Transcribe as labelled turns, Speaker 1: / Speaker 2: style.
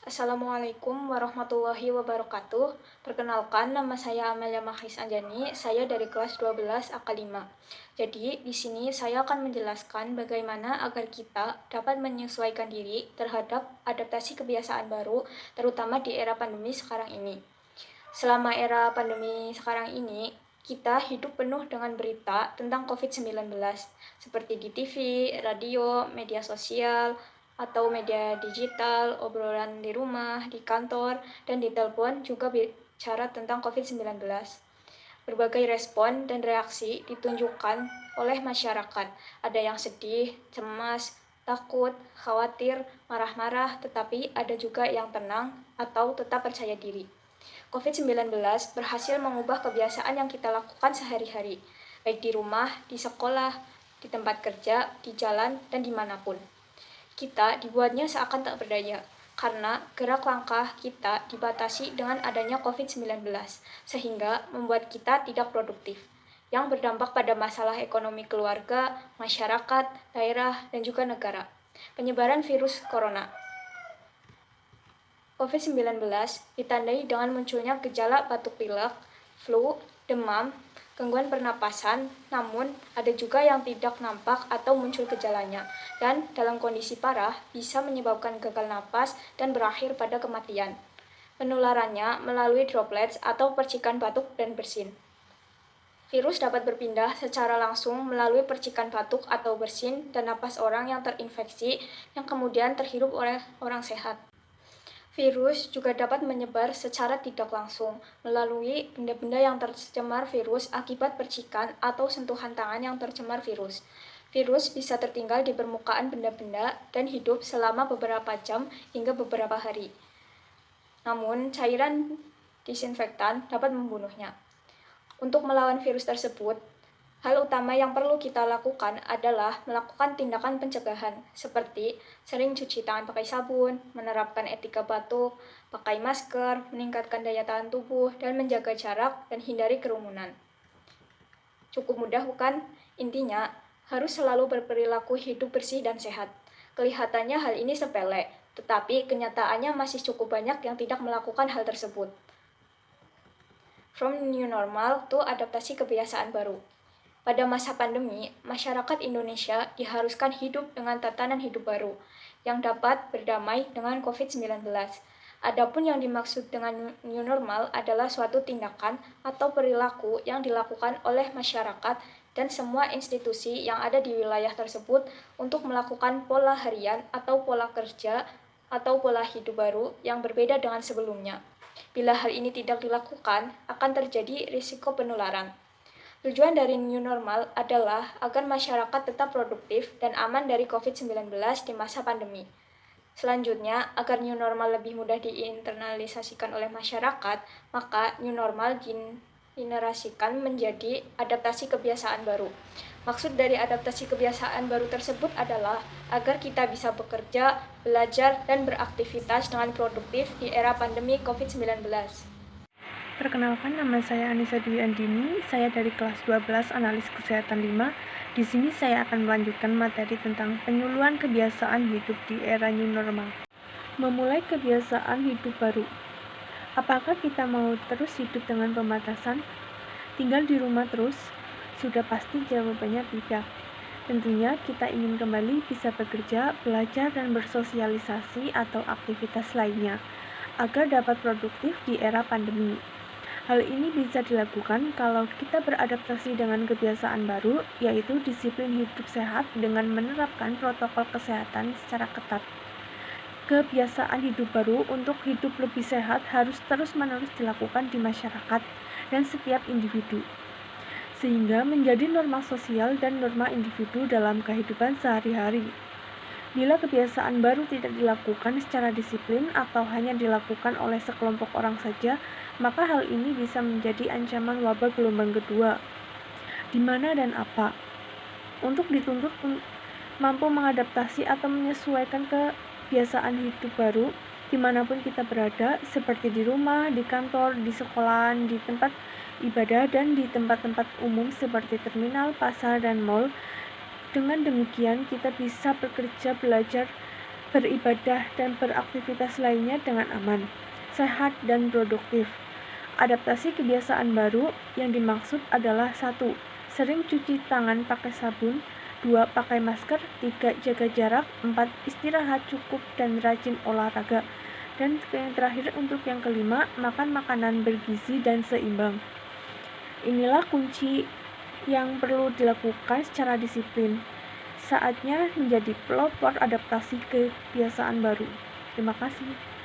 Speaker 1: Assalamualaikum warahmatullahi wabarakatuh. Perkenalkan, nama saya Amelia Mahis Anjani. Saya dari kelas 12 AK 5. Jadi, di sini saya akan menjelaskan bagaimana agar kita dapat menyesuaikan diri terhadap adaptasi kebiasaan baru, terutama di era pandemi sekarang ini. Selama era pandemi sekarang ini, kita hidup penuh dengan berita tentang COVID-19, seperti di TV, radio, media sosial, atau media digital, obrolan di rumah, di kantor, dan di telepon juga bicara tentang COVID-19. Berbagai respon dan reaksi ditunjukkan oleh masyarakat. Ada yang sedih, cemas, takut, khawatir, marah-marah, tetapi ada juga yang tenang atau tetap percaya diri. COVID-19 berhasil mengubah kebiasaan yang kita lakukan sehari-hari, baik di rumah, di sekolah, di tempat kerja, di jalan, dan dimanapun. Kita dibuatnya seakan tak berdaya, karena gerak langkah kita dibatasi dengan adanya COVID-19, sehingga membuat kita tidak produktif, yang berdampak pada masalah ekonomi keluarga, masyarakat, daerah, dan juga negara. Penyebaran virus corona COVID-19 ditandai dengan munculnya gejala batuk pilek, flu, demam, gangguan pernapasan, namun ada juga yang tidak nampak atau muncul gejalanya, dan dalam kondisi parah bisa menyebabkan gagal napas dan berakhir pada kematian. Penularannya melalui droplets atau percikan batuk dan bersin. Virus dapat berpindah secara langsung melalui percikan batuk atau bersin dan napas orang yang terinfeksi yang kemudian terhirup oleh orang sehat. Virus juga dapat menyebar secara tidak langsung melalui benda-benda yang tercemar virus akibat percikan atau sentuhan tangan yang tercemar virus. Virus bisa tertinggal di permukaan benda-benda dan hidup selama beberapa jam hingga beberapa hari. Namun, cairan disinfektan dapat membunuhnya. Untuk melawan virus tersebut, hal utama yang perlu kita lakukan adalah melakukan tindakan pencegahan, seperti sering cuci tangan pakai sabun, menerapkan etika batuk, pakai masker, meningkatkan daya tahan tubuh, dan menjaga jarak dan hindari kerumunan. Cukup mudah bukan? Intinya, harus selalu berperilaku hidup bersih dan sehat. Kelihatannya hal ini sepele, tetapi kenyataannya masih cukup banyak yang tidak melakukan hal tersebut. From new normal to adaptasi kebiasaan baru. Pada masa pandemi, masyarakat Indonesia diharuskan hidup dengan tatanan hidup baru yang dapat berdamai dengan COVID-19. Adapun yang dimaksud dengan new normal adalah suatu tindakan atau perilaku yang dilakukan oleh masyarakat dan semua institusi yang ada di wilayah tersebut untuk melakukan pola harian atau pola kerja atau pola hidup baru yang berbeda dengan sebelumnya. Bila hal ini tidak dilakukan, akan terjadi risiko penularan. Tujuan dari new normal adalah agar masyarakat tetap produktif dan aman dari COVID-19 di masa pandemi. Selanjutnya, agar new normal lebih mudah diinternalisasikan oleh masyarakat, maka new normal digenerasikan menjadi adaptasi kebiasaan baru. Maksud dari adaptasi kebiasaan baru tersebut adalah agar kita bisa bekerja, belajar, dan beraktivitas dengan produktif di era pandemi COVID-19.
Speaker 2: Perkenalkan, nama saya Anissa Dwi Andini. Saya dari kelas 12 Analis Kesehatan 5. Di sini saya akan melanjutkan materi tentang penyuluhan kebiasaan hidup di era new normal. Memulai kebiasaan hidup baru. Apakah kita mau terus hidup dengan pembatasan? Tinggal di rumah terus? Sudah pasti jawabannya tidak. Tentunya kita ingin kembali bisa bekerja, belajar, dan bersosialisasi atau aktivitas lainnya agar dapat produktif di era pandemi. Hal ini bisa dilakukan kalau kita beradaptasi dengan kebiasaan baru, yaitu disiplin hidup sehat dengan menerapkan protokol kesehatan secara ketat. Kebiasaan hidup baru untuk hidup lebih sehat harus terus-menerus dilakukan di masyarakat dan setiap individu, sehingga menjadi norma sosial dan norma individu dalam kehidupan sehari-hari. Bila kebiasaan baru tidak dilakukan secara disiplin atau hanya dilakukan oleh sekelompok orang saja, maka hal ini bisa menjadi ancaman wabah gelombang kedua. Di mana dan apa? Untuk dituntut mampu mengadaptasi atau menyesuaikan kebiasaan hidup baru dimanapun kita berada, seperti di rumah, di kantor, di sekolahan, di tempat ibadah, dan di tempat-tempat umum seperti terminal, pasar, dan mal. Dengan demikian, kita bisa bekerja, belajar, beribadah, dan beraktivitas lainnya dengan aman, sehat, dan produktif. Adaptasi kebiasaan baru yang dimaksud adalah 1. Sering cuci tangan pakai sabun, 2. Pakai masker, 3. Jaga jarak, 4. Istirahat cukup dan rajin olahraga. Dan yang terakhir untuk yang kelima, makan makanan bergizi dan seimbang. Inilah kunci yang perlu dilakukan secara disiplin. Saatnya menjadi pelopor adaptasi kebiasaan baru. Terima kasih.